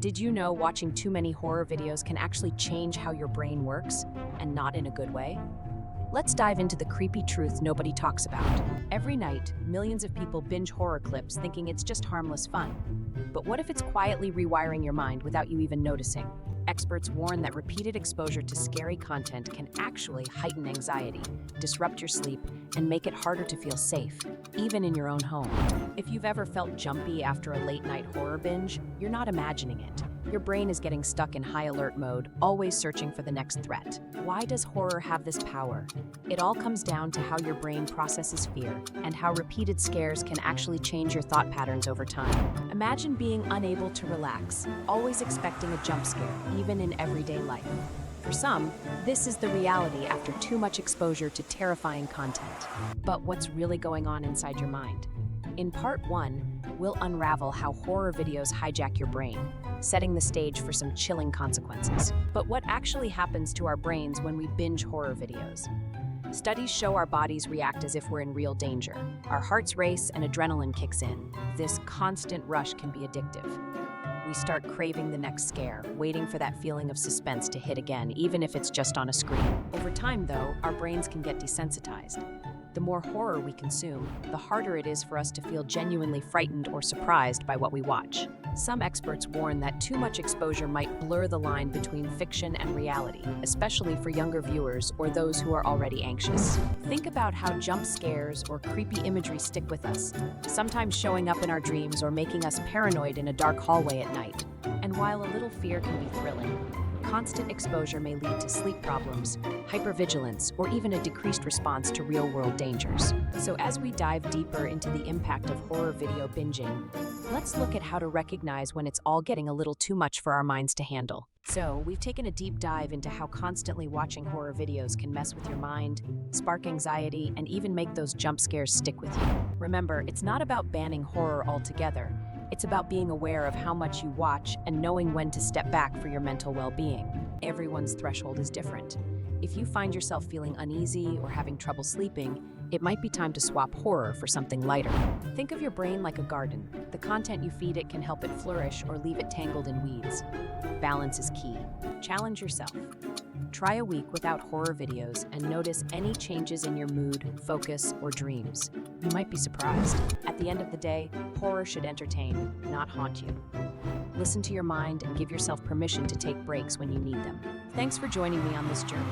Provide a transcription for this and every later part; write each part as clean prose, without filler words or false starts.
Did you know watching too many horror videos can actually change how your brain works, and not in a good way? Let's dive into the creepy truth nobody talks about. Every night, millions of people binge horror clips thinking it's just harmless fun. But what if it's quietly rewiring your mind without you even noticing? Experts warn that repeated exposure to scary content can actually heighten anxiety, disrupt your sleep, and make it harder to feel safe, even in your own home. If you've ever felt jumpy after a late-night horror binge, you're not imagining it. Your brain is getting stuck in high alert mode, always searching for the next threat. Why does horror have this power? It all comes down to how your brain processes fear and how repeated scares can actually change your thought patterns over time. Imagine being unable to relax, always expecting a jump scare, even in everyday life. For some, this is the reality after too much exposure to terrifying content. But what's really going on inside your mind? In part 1, we'll unravel how horror videos hijack your brain, setting the stage for some chilling consequences. But what actually happens to our brains when we binge horror videos? Studies show our bodies react as if we're in real danger. Our hearts race and adrenaline kicks in. This constant rush can be addictive. We start craving the next scare, waiting for that feeling of suspense to hit again, even if it's just on a screen. Over time, though, our brains can get desensitized. The more horror we consume, the harder it is for us to feel genuinely frightened or surprised by what we watch. Some experts warn that too much exposure might blur the line between fiction and reality, especially for younger viewers or those who are already anxious. Think about how jump scares or creepy imagery stick with us, sometimes showing up in our dreams or making us paranoid in a dark hallway at night. And while a little fear can be thrilling, constant exposure may lead to sleep problems, hypervigilance, or even a decreased response to real-world dangers. So as we dive deeper into the impact of horror video binging, let's look at how to recognize when it's all getting a little too much for our minds to handle. So, we've taken a deep dive into how constantly watching horror videos can mess with your mind, spark anxiety, and even make those jump scares stick with you. Remember, it's not about banning horror altogether. It's about being aware of how much you watch and knowing when to step back for your mental well-being. Everyone's threshold is different. If you find yourself feeling uneasy or having trouble sleeping, it might be time to swap horror for something lighter. Think of your brain like a garden. The content you feed it can help it flourish or leave it tangled in weeds. Balance is key. Challenge yourself. Try a week without horror videos and notice any changes in your mood, focus, or dreams. You might be surprised. At the end of the day, horror should entertain, not haunt you. Listen to your mind and give yourself permission to take breaks when you need them. Thanks for joining me on this journey.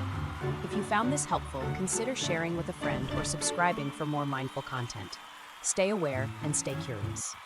If you found this helpful, consider sharing with a friend or subscribing for more mindful content. Stay aware and stay curious.